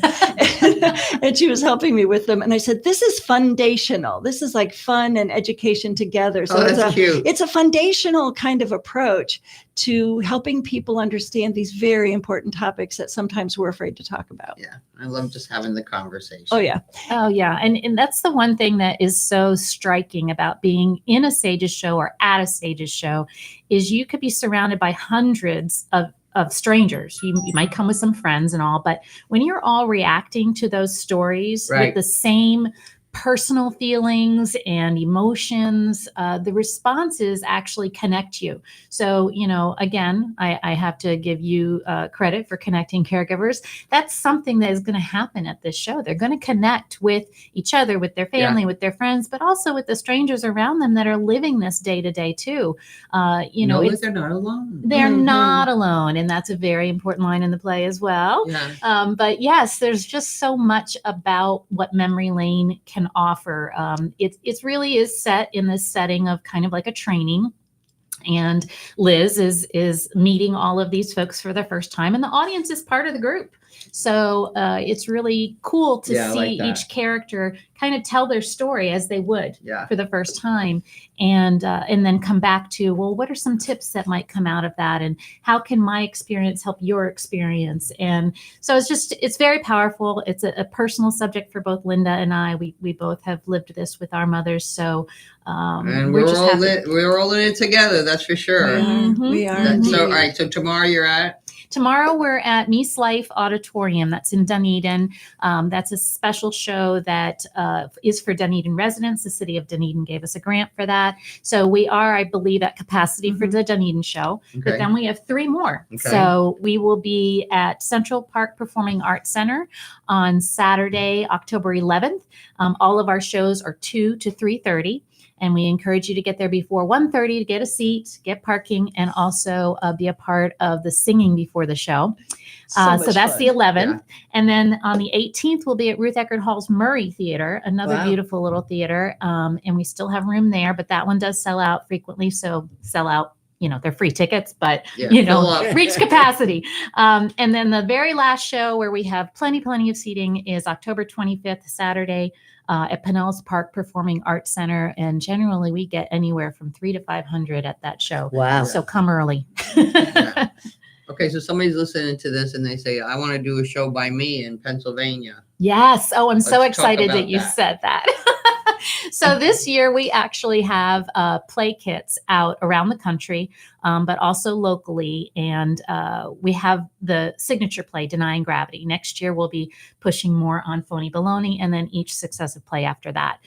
And she was helping me with them. And I said, this is fundational. This is like fun and education together. So it's a foundational kind of approach to helping people understand these very important topics that sometimes we're afraid to talk about. Yeah. I love just having the conversation. Oh, yeah. Oh, yeah. And that's the one thing that is so striking about being in a SAGES show or at a SAGES show is you could be surrounded by hundreds of strangers. You might come with some friends and all, but when you're all reacting to those stories with the same personal feelings and emotions, the responses actually connect you. So, again, I have to give you credit for connecting caregivers. That's something that is going to happen at this show. They're going to connect with each other, with their family, with their friends, but also with the strangers around them that are living this day to day too. They're not alone. They're not alone. And that's a very important line in the play as well. Yeah. But yes, there's just so much about what Memory Lane can offer. It really is set in this setting of kind of like a training. And Liz is meeting all of these folks for the first time, and the audience is part of the group. So it's really cool to see each character kind of tell their story as they would for the first time, and then come back to, well, what are some tips that might come out of that, and how can my experience help your experience? And so it's very powerful. It's a personal subject for both Linda and I. We both have lived this with our mothers, so and we're all in it together. That's for sure. We are. So all right. So tomorrow you're at. Tomorrow we're at Meese Life Auditorium. That's in Dunedin. That's a special show that is for Dunedin residents. The city of Dunedin gave us a grant for that. So we are, I believe, at capacity for the Dunedin show. Okay. But then we have 3 more. Okay. So we will be at Central Park Performing Arts Center on Saturday, October 11th. All of our shows are 2 to 3:30. And we encourage you to get there before 1:30 to get a seat, get parking, and also be a part of the singing before the show. So that's the 11th. Yeah. And then on the 18th, we'll be at Ruth Eckerd Hall's Murray Theater, another beautiful little theater. And we still have room there, but that one does sell out frequently. So sell out. They're free tickets, but, reach capacity. And then the very last show where we have plenty of seating is October 25th, Saturday, at Pinellas Park Performing Arts Center. And generally we get anywhere from 300 to 500 at that show. Wow. So come early. Okay. So somebody's listening to this and they say, I want to do a show by me in Pennsylvania. Yes. Oh, I'm so Let's talk excited about that you said that. So this year we actually have play kits out around the country, but also locally. And we have the signature play, Denying Gravity. Next year we'll be pushing more on Phony Baloney, and then each successive play after that.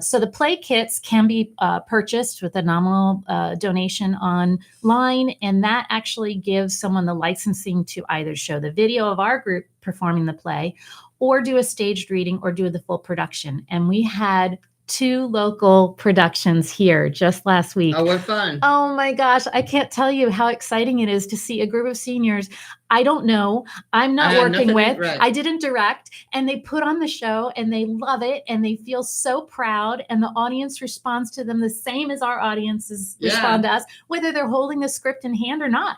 So the play kits can be purchased with a nominal donation online, and that actually gives someone the licensing to either show the video of our group performing the play, or do a staged reading, or do the full production. And we had 2 local productions here just last week. Oh, what fun. Oh my gosh, I can't tell you how exciting it is to see a group of seniors I don't know, I'm not working with, I didn't direct, and they put on the show and they love it and they feel so proud, and the audience responds to them the same as our audiences respond to us, whether they're holding the script in hand or not.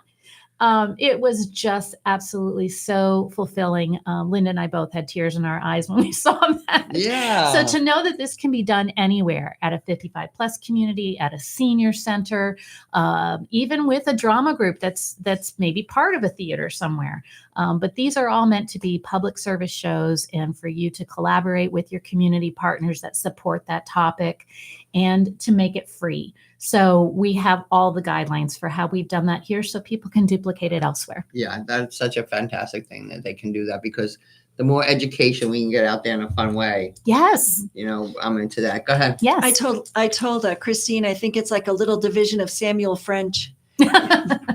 It was just absolutely so fulfilling. Linda and I both had tears in our eyes when we saw that. Yeah. So to know that this can be done anywhere, at a 55 plus community, at a senior center, even with a drama group that's maybe part of a theater somewhere. But these are all meant to be public service shows and for you to collaborate with your community partners that support that topic and to make it free. So we have all the guidelines for how we've done that here so people can duplicate it elsewhere. Yeah, that's such a fantastic thing that they can do that, because the more education we can get out there in a fun way. Yes. You know, I'm into that. Go ahead. Yes. I told Christine, I think it's like a little division of Samuel French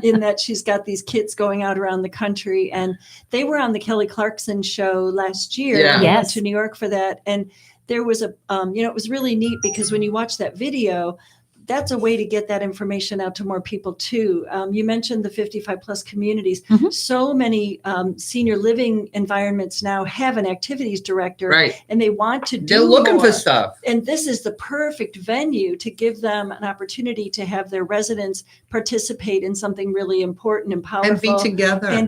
in that she's got these kids going out around the country, and they were on the Kelly Clarkson show last year. Yeah. We went to New York for that. And there was a, it was really neat because when you watch that video, that's a way to get that information out to more people too. You mentioned the 55 plus communities. Mm-hmm. So many senior living environments now have an activities director, Right. and they want to do They're looking more. for stuff. And this is the perfect venue to give them an opportunity to have their residents participate in something really important and powerful. And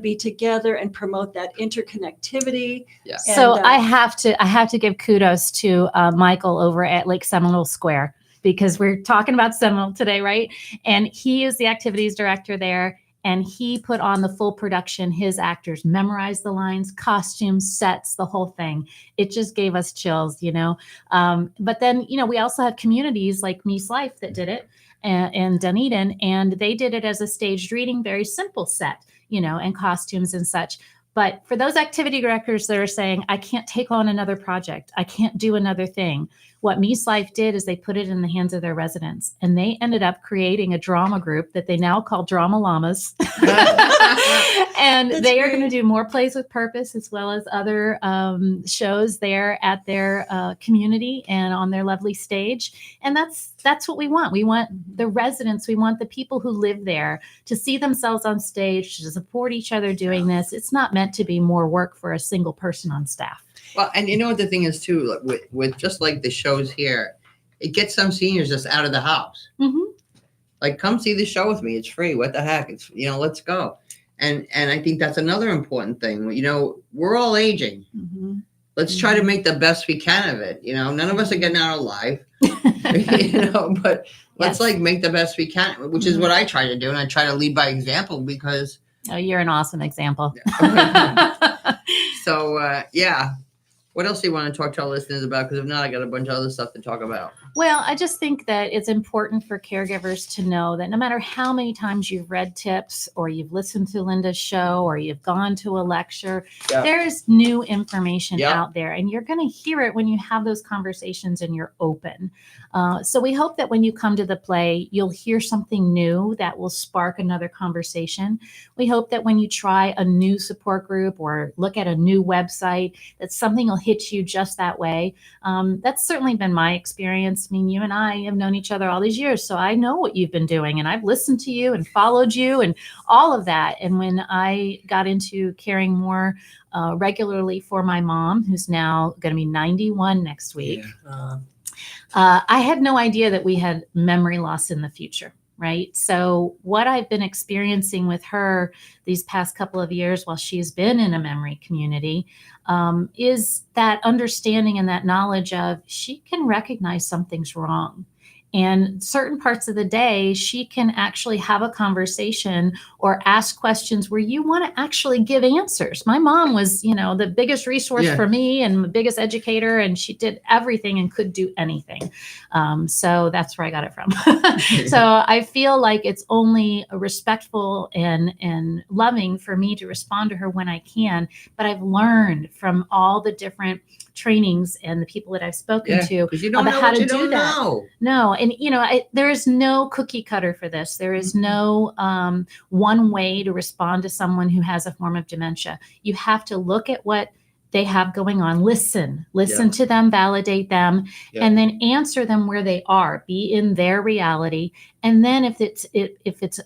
be together. And promote that interconnectivity. Yeah. So I have to give kudos to Michael over at Lake Seminole Square, because we're talking about Seminole today, right? And he is the activities director there, and he put on the full production. His actors memorized the lines, costumes, sets, the whole thing. It just gave us chills, you know. But then, you know, we also have communities like Mies Life that did it, and Dunedin, and they did it as a staged reading, very simple set, you know, and costumes and such. But for those activity directors that are saying, I can't take on another project, I can't do another thing, what Mies Life did is they put it in the hands of their residents, and they ended up creating a drama group that they now call Drama Llamas. And they are going to do more plays with purpose, as well as other shows there at their community and on their lovely stage. And that's what we want. We want the residents, we want the people who live there to see themselves on stage, to support each other doing this. It's not meant to be more work for a single person on staff. Well, and you know what the thing is too, like with just like the shows here, it gets some seniors just out of the house. Mm-hmm. Like, come see the show with me. It's free. What the heck? It's, you know, let's go. And I think that's another important thing. You know, we're all aging. Mm-hmm. Let's try to make the best we can of it. You know, none of us are getting out alive, you know, but let's like make the best we can, which is what I try to do. And I try to lead by example, because. Oh, you're an awesome example. So, yeah. What else do you want to talk to our listeners about? Because if not, I got a bunch of other stuff to talk about. Well, I just think that it's important for caregivers to know that no matter how many times you've read tips, or you've listened to Linda's show, or you've gone to a lecture, there's new information out there, and you're going to hear it when you have those conversations and you're open. So we hope that when you come to the play, you'll hear something new that will spark another conversation. We hope that when you try a new support group or look at a new website, that something will hit you just that way. That's certainly been my experience. I mean, you and I have known each other all these years, so I know what you've been doing, and I've listened to you and followed you and all of that. And when I got into caring more regularly for my mom, who's now going to be 91 next week, I had no idea that we had memory loss in the future. Right. So what I've been experiencing with her these past couple of years while she's been in a memory community is that understanding and that knowledge of she can recognize something's wrong. And certain parts of the day, she can actually have a conversation or ask questions where you want to actually give answers. My mom was, you know, the biggest resource for me and the biggest educator, and she did everything and could do anything. So that's where I got it from. So I feel like it's only respectful and loving for me to respond to her when I can. But I've learned from all the different trainings and the people that I've spoken to about how to do that. No. And, you know, there is no cookie cutter for this. There is no one way to respond to someone who has a form of dementia. You have to look at what they have going on. Listen to them, validate them, and then answer them where they are. Be in their reality. And then if it's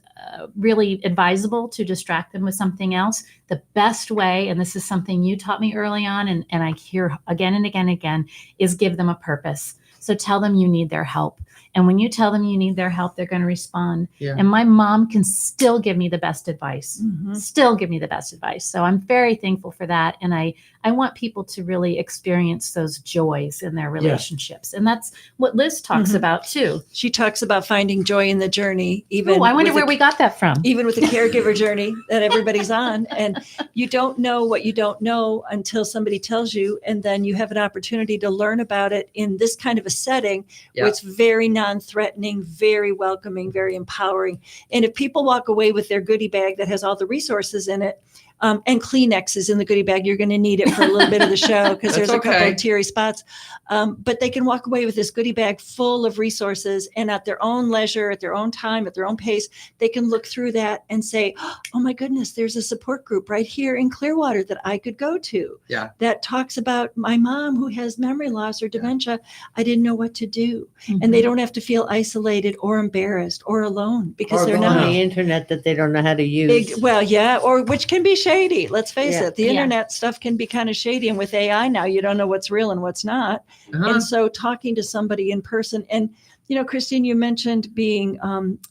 really advisable to distract them with something else, the best way, and this is something you taught me early on, and I hear again and again and again, is give them a purpose. So tell them you need their help. And when you tell them you need their help, they're going to respond. Yeah. And my mom can still give me the best advice, still give me the best advice. So I'm very thankful for that. And I want people to really experience those joys in their relationships. And that's what Liz talks about too. She talks about finding joy in the journey. Even I wonder where we got that from. Even with the caregiver journey that everybody's on. And you don't know what you don't know until somebody tells you. And then you have an opportunity to learn about it in this kind of a setting where it's very non-threatening, very welcoming, very empowering. And if people walk away with their goodie bag that has all the resources in it, and Kleenex is in the goodie bag. You're going to need it for a little bit of the show because there's a couple of teary spots. But they can walk away with this goodie bag full of resources, and at their own leisure, at their own time, at their own pace, they can look through that and say, oh my goodness, there's a support group right here in Clearwater that I could go to that talks about my mom who has memory loss or dementia. I didn't know what to do. And they don't have to feel isolated or embarrassed or alone because they're not on the internet that they don't know how to use. Or which can be shady. Let's face it. The internet stuff can be kind of shady. And with AI now, you don't know what's real and what's not. And so talking to somebody in person, and, you know, Christine, you mentioned being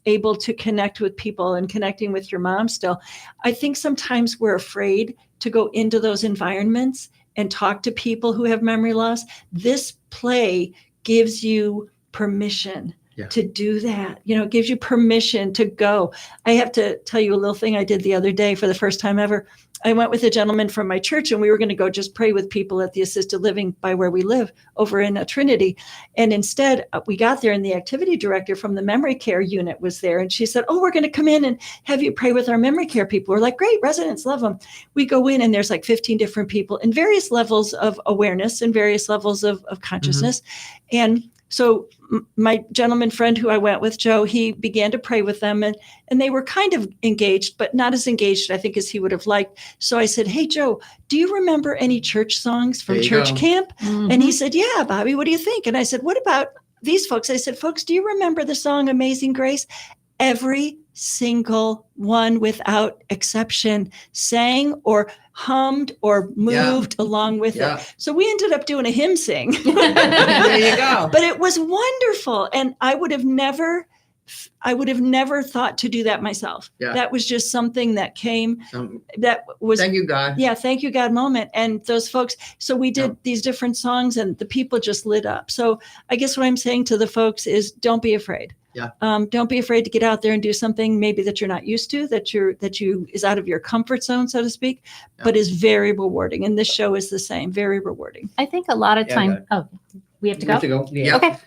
able to connect with people and connecting with your mom still. I think sometimes we're afraid to go into those environments and talk to people who have memory loss. This play gives you permission to do that. You know, it gives you permission to go. I have to tell you a little thing I did the other day for the first time ever. I went with a gentleman from my church, and we were going to go just pray with people at the assisted living by where we live over in Trinity. And instead, we got there, and the activity director from the memory care unit was there. And she said, oh, we're going to come in and have you pray with our memory care people. We're like, great, residents love them. We go in, and there's like 15 different people in various levels of awareness and various levels of consciousness. And so my gentleman friend who I went with, Joe, he began to pray with them, and they were kind of engaged, but not as engaged, I think, as he would have liked. So I said, hey, Joe, do you remember any church songs from church camp? And he said, yeah, Bobby, what do you think? And I said, what about these folks? I said, folks, do you remember the song Amazing Grace? Every single one without exception sang or hummed or moved along with it. So we ended up doing a hymn sing. There you go. But it was wonderful. And I would have never thought to do that myself. That was just something that came, that was, thank you, God. Yeah. Thank you, God moment. And those folks, so we did these different songs, and the people just lit up. So I guess what I'm saying to the folks is, don't be afraid. Don't be afraid to get out there and do something maybe that you're not used to, that is out of your comfort zone, so to speak, but is very rewarding. And this show is the same, very rewarding. I think a lot of time. Oh, we have to go. Yeah. Okay.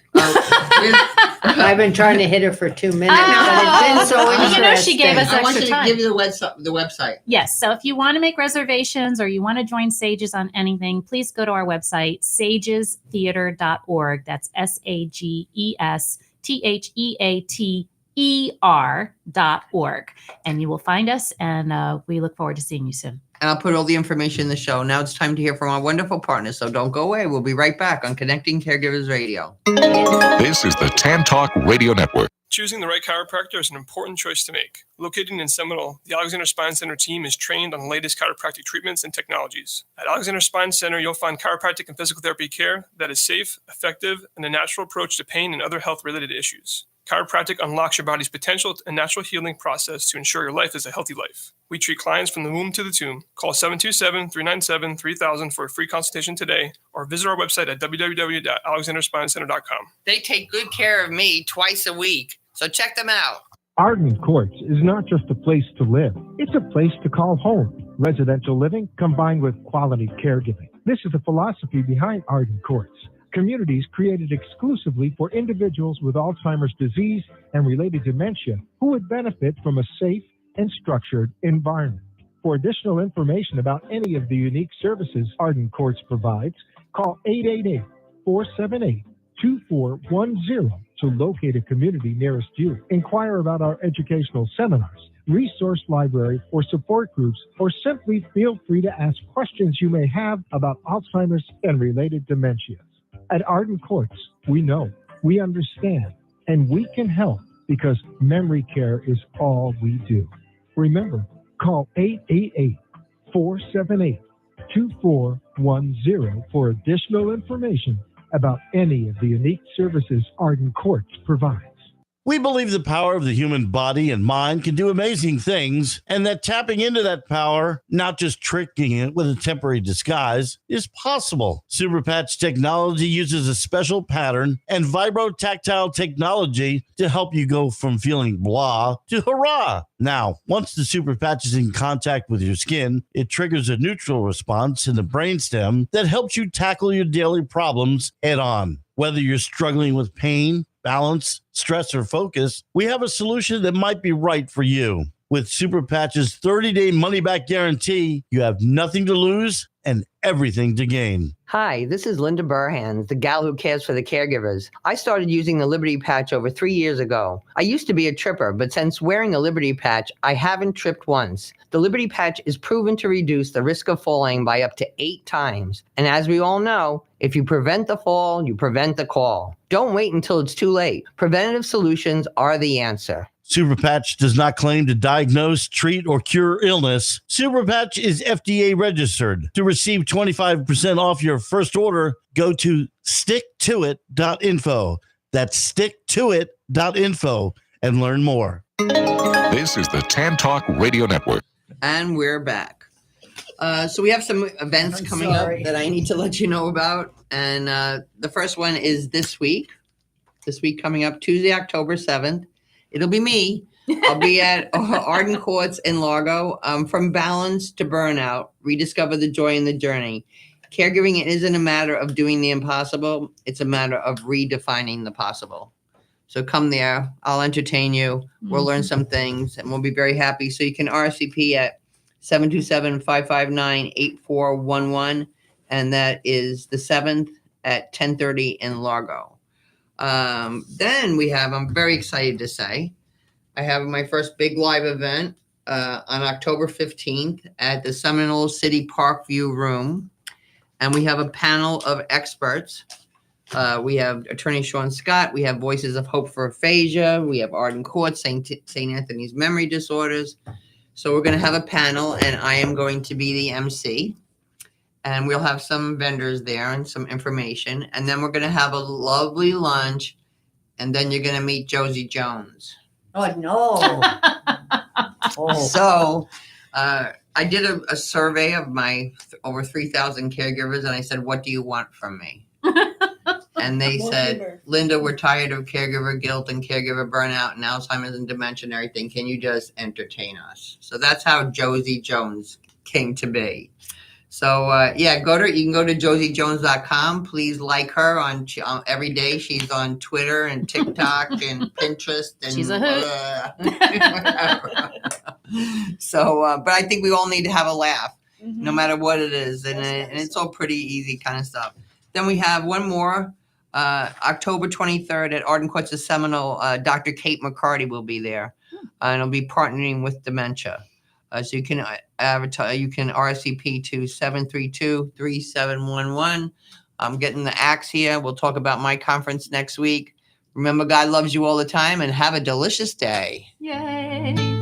I've been trying to hit her for 2 minutes, but it's been so interesting. You know, she gave us I want extra you to time. give you the website. Yes. So if you want to make reservations or you want to join SAGES on anything, please go to our website, sagestheater.org. That's SAGEStheater.org. And you will find us, and we look forward to seeing you soon. And I'll put all the information in the show. Now it's time to hear from our wonderful partners, so don't go away. We'll be right back on Connecting Caregivers Radio. This is the Tan Talk Radio Network. Choosing the right chiropractor is an important choice to make. Located in Seminole, the Alexander Spine Center team is trained on the latest chiropractic treatments and technologies. At Alexander Spine Center, you'll find chiropractic and physical therapy care that is safe, effective, and a natural approach to pain and other health-related issues. Chiropractic unlocks your body's potential and natural healing process to ensure your life is a healthy life. We treat clients from the womb to the tomb. Call 727-397-3000 for a free consultation today, or visit our website at www.alexanderspinecenter.com. They take good care of me twice a week, so check them out. Arden Courts is not just a place to live. It's a place to call home. Residential living combined with quality caregiving. This is the philosophy behind Arden Courts. Communities created exclusively for individuals with Alzheimer's disease and related dementia who would benefit from a safe and structured environment. For additional information about any of the unique services Arden Courts provides, call 888-478-2410 to locate a community nearest you. Inquire about our educational seminars, resource library, or support groups, or simply feel free to ask questions you may have about Alzheimer's and related dementias. At Arden Courts, we know, we understand, and we can help because memory care is all we do. Remember, call 888-478-2410 for additional information about any of the unique services Arden Courts provides. We believe the power of the human body and mind can do amazing things, and that tapping into that power, not just tricking it with a temporary disguise, is possible. Superpatch technology uses a special pattern and vibrotactile technology to help you go from feeling blah to hurrah. Now, once the Superpatch is in contact with your skin, it triggers a neutral response in the brainstem that helps you tackle your daily problems head on. Whether you're struggling with pain, balance, stress, or focus, we have a solution that might be right for you. With Superpatch's 30-day money-back guarantee, you have nothing to lose and everything to gain. Hi, this is Linda Burhans, the gal who cares for the caregivers. I started using the Liberty Patch over 3 years ago. I used to be a tripper, but since wearing the Liberty Patch, I haven't tripped once. The Liberty Patch is proven to reduce the risk of falling by up to 8 times. And as we all know, if you prevent the fall, you prevent the call. Don't wait until it's too late. Preventative solutions are the answer. Superpatch does not claim to diagnose, treat, or cure illness. Superpatch is FDA registered. To receive 25% off your first order, go to sticktoit.info. That's sticktoit.info and learn more. This is the Tan Talk Radio Network. And we're back. So we have some events coming up that I need to let you know about. And the first one is this week. This week coming up, Tuesday, October 7th. It'll be me. I'll be at Arden Courts in Largo. From balance to burnout, rediscover the joy in the journey. Caregiving isn't a matter of doing the impossible. It's a matter of redefining the possible. So come there. I'll entertain you. We'll learn some things, and we'll be very happy. So you can RSVP at 727-559-8411, and that is the 7th at 10:30 in Largo. Then we have, I'm very excited to say, I have my first big live event on October 15th at the Seminole City Parkview Room. And we have a panel of experts. We have Attorney Sean Scott. We have Voices of Hope for Aphasia. We have Arden Courts, St. Anthony's Memory Disorders. So we're going to have a panel, and I am going to be the MC. And we'll have some vendors there and some information. And then we're going to have a lovely lunch. And then you're going to meet Josie Jones. Oh, no. So I did a survey of my over 3,000 caregivers. And I said, what do you want from me? And they said, Linda, we're tired of caregiver guilt and caregiver burnout and Alzheimer's and dementia and everything. Can you just entertain us? So that's how Josie Jones came to be. So, you can go to josiejones.com. Please like her on every day. She's on Twitter and TikTok and Pinterest. And, she's a hoot. So, but I think we all need to have a laugh, no matter what it is. And it's all pretty easy kind of stuff. Then we have one more, October 23rd at Arden Courts of Seminole. Dr. Kate McCarty will be there, and it'll be partnering with dementia. So you can RSVP to 732-3711. I'm getting the axe here. We'll talk about my conference next week. Remember, God loves you all the time, and have a delicious day. Yay.